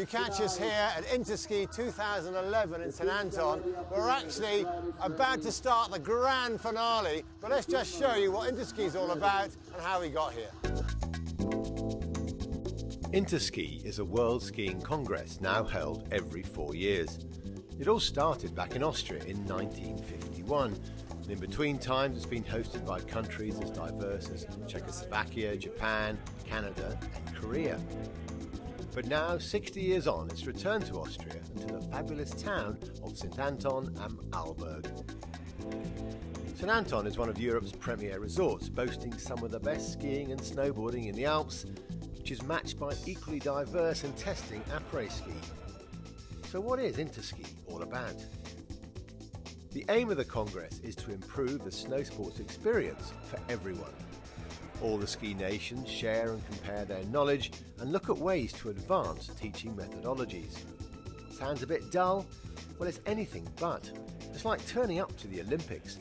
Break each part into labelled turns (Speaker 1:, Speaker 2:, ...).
Speaker 1: you catch us here at Interski 2011 in St Anton. We're actually about to start the grand finale, but let's just show you what Interski is all about and how we got here.
Speaker 2: Interski is a world skiing congress now held every 4 years. It all started back in Austria in 1951. And in between times it's been hosted by countries as diverse as Czechoslovakia, Japan, Canada and Korea. But now, 60 years on, it's returned to Austria and to the fabulous town of St Anton am Arlberg. St Anton is one of Europe's premier resorts, boasting some of the best skiing and snowboarding in the Alps, which is matched by equally diverse and testing après-ski. So what is Interski all about? The aim of the Congress is to improve the snow sports experience for everyone. All the ski nations share and compare their knowledge and look at ways to advance teaching methodologies. Sounds a bit dull? Well, it's anything but. It's like turning up to the Olympics.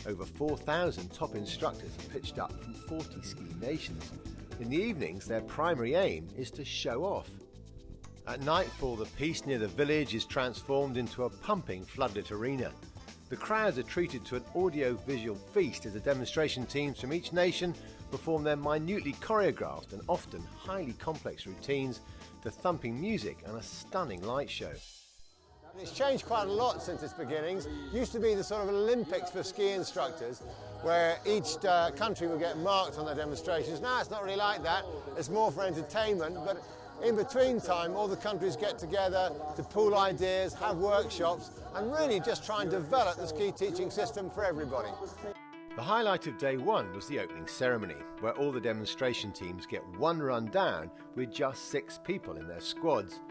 Speaker 2: Over 4,000 top instructors are pitched up from 40 ski nations. In the evenings, their primary aim is to show off. At nightfall, the piste near the village is transformed into a pumping floodlit arena. The crowds are treated to an audio-visual feast as the demonstration teams from each nation perform their minutely choreographed and often highly complex routines to thumping music and a stunning light show.
Speaker 1: It's changed quite a lot since its beginnings. It used to be the sort of Olympics for ski instructors, where each country would get marked on their demonstrations. Now it's not really like that. It's more for entertainment, but in between time, all the countries get together to pool ideas, have workshops, and really just try and develop the ski teaching system for everybody.
Speaker 2: The highlight of day one was the opening ceremony, where all the demonstration teams get one run down with just 6 people in their squads.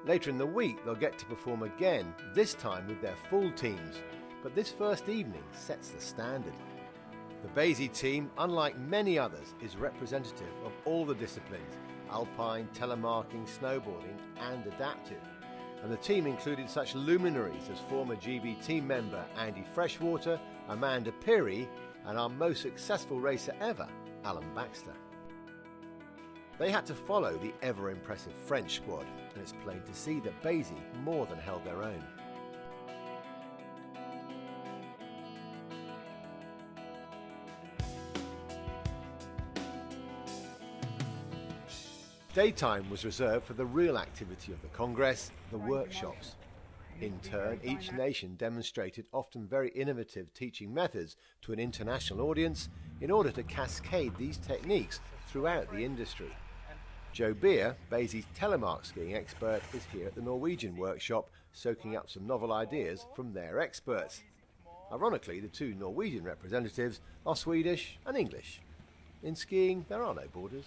Speaker 2: Later in the week, they'll get to perform again, this time with their full teams, but this first evening sets the standard. The Basie team, unlike many others, is representative of all the disciplines: alpine, telemarking, snowboarding and adaptive. And the team included such luminaries as former GB team member Andy Freshwater, Amanda Peary and our most successful racer ever, Alan Baxter. They had to follow the ever-impressive French squad, and it's plain to see that Basie more than held their own. Daytime was reserved for the real activity of the Congress, the workshops. In turn, each nation demonstrated often very innovative teaching methods to an international audience in order to cascade these techniques throughout the industry. Joe Beer, Basie's telemark skiing expert, is here at the Norwegian workshop, soaking up some novel ideas from their experts. Ironically, the 2 Norwegian representatives are Swedish and English. In skiing, there are no borders.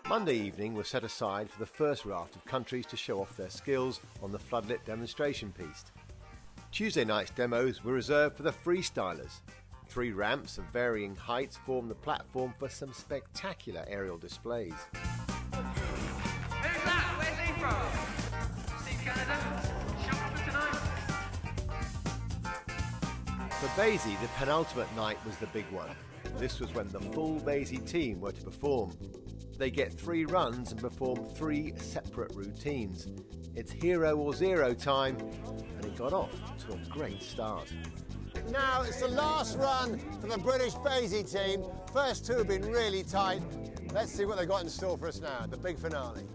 Speaker 2: Monday evening was set aside for the first raft of countries to show off their skills on the floodlit demonstration piste. Tuesday night's demos were reserved for the freestylers. 3 ramps of varying heights form the platform for some spectacular aerial displays.
Speaker 3: Who's that? Where's he from? Steve Canada? Shop for tonight?
Speaker 2: For Basie, the penultimate night was the big one. This was when the full Basie team were to perform. They get 3 runs and perform 3 separate routines. It's hero or zero time, and it got off to a great start.
Speaker 1: Now it's the last run for the British Basie team. First 2 have been really tight. Let's see what they've got in store for us now, the big finale.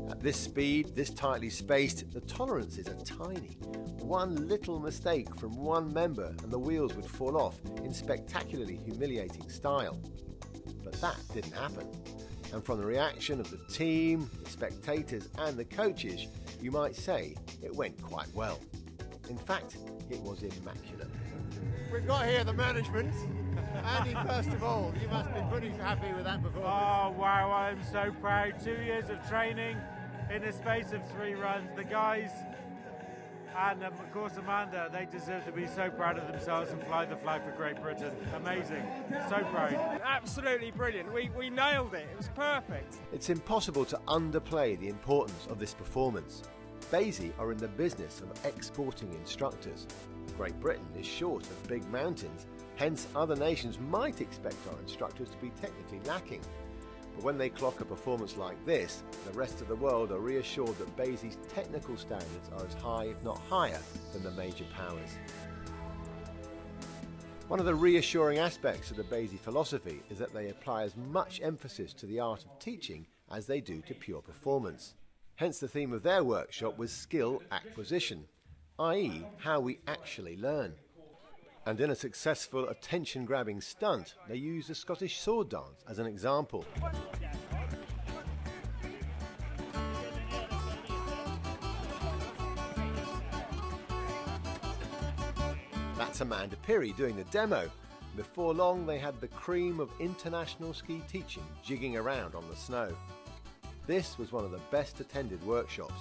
Speaker 2: At this speed, this tightly spaced, the tolerances are tiny. One little mistake from one member and the wheels would fall off in spectacularly humiliating style. But that didn't happen. And from the reaction of the team, the spectators and the coaches, you might say it went quite well. In fact, it was immaculate.
Speaker 1: We've got here the management. Andy, first of all, you must be pretty happy with that performance.
Speaker 4: Oh wow, I'm so proud. 2 years of training in the space of 3 runs. The guys and of course Amanda, they deserve to be so proud of themselves and fly the flag for Great Britain. Amazing, so proud.
Speaker 5: Absolutely brilliant, we nailed it, it was perfect.
Speaker 2: It's impossible to underplay the importance of this performance. Basie are in the business of exporting instructors. Great Britain is short of big mountains, hence other nations might expect our instructors to be technically lacking. But when they clock a performance like this, the rest of the world are reassured that Basie's technical standards are as high, if not higher, than the major powers. One of the reassuring aspects of the Basie philosophy is that they apply as much emphasis to the art of teaching as they do to pure performance. Hence the theme of their workshop was skill acquisition, i.e. how we actually learn. And in a successful attention-grabbing stunt, they used the Scottish sword dance as an example. That's Amanda Peary doing the demo. Before long, they had the cream of international ski teaching jigging around on the snow. This was one of the best attended workshops.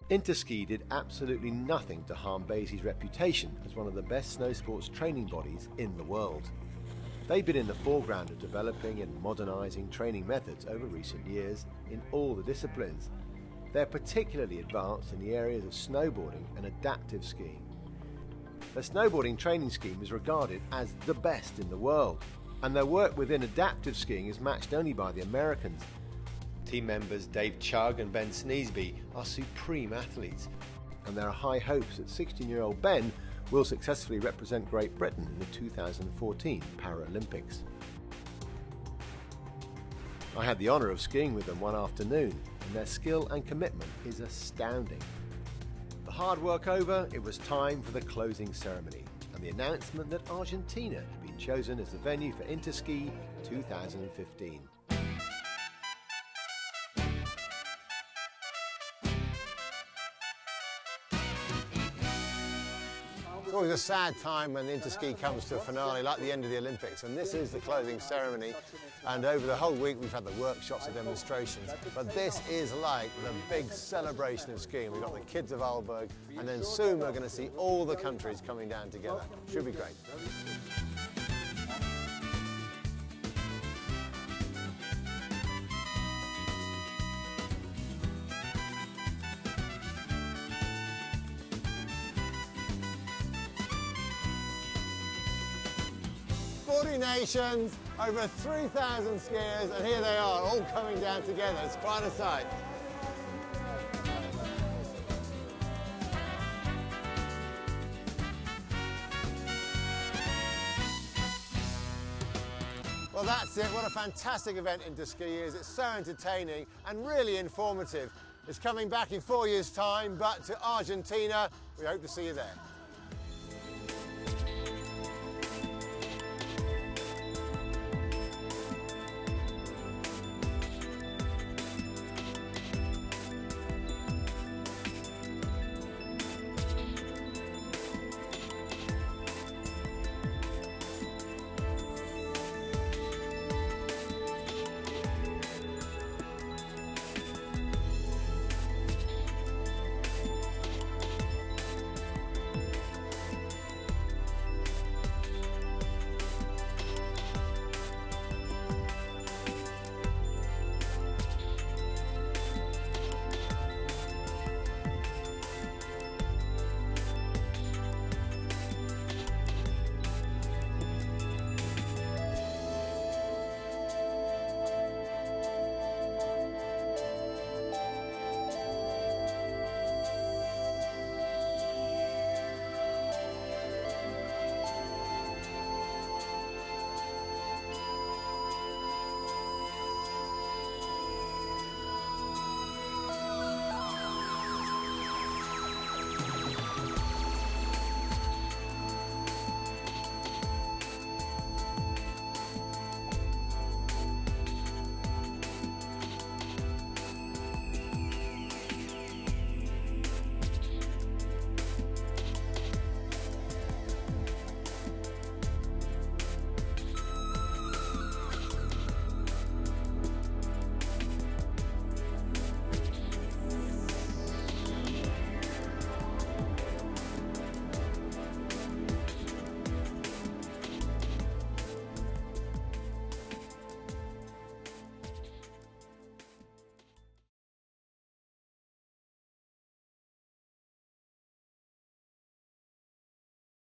Speaker 2: Interski did absolutely nothing to harm Basie's reputation as one of the best snow sports training bodies in the world. They've been in the foreground of developing and modernising training methods over recent years in all the disciplines. They're particularly advanced in the areas of snowboarding and adaptive skiing. Their snowboarding training scheme is regarded as the best in the world, and their work within adaptive skiing is matched only by the Americans. Team members Dave Chugg and Ben Sneesby are supreme athletes, and there are high hopes that 16-year-old Ben will successfully represent Great Britain in the 2014 Paralympics. I had the honour of skiing with them one afternoon, and their skill and commitment is astounding. The hard work over, it was time for the closing ceremony and the announcement that Argentina had been chosen as the venue for Interski 2015.
Speaker 1: It's always a sad time when the Interski comes to a finale like the end of the Olympics, and this is the closing ceremony, and over the whole week we've had the workshops and demonstrations, but this is like the big celebration of skiing. We've got the kids of Aalborg, and then soon we're going to see all the countries coming down together. Should be great. Nations, over 3,000 skiers, and here they are, all coming down together. It's quite a sight. Well, that's it. What a fantastic event Interski is. It's so entertaining and really informative. It's coming back in 4 years' time, but to Argentina, we hope to see you there.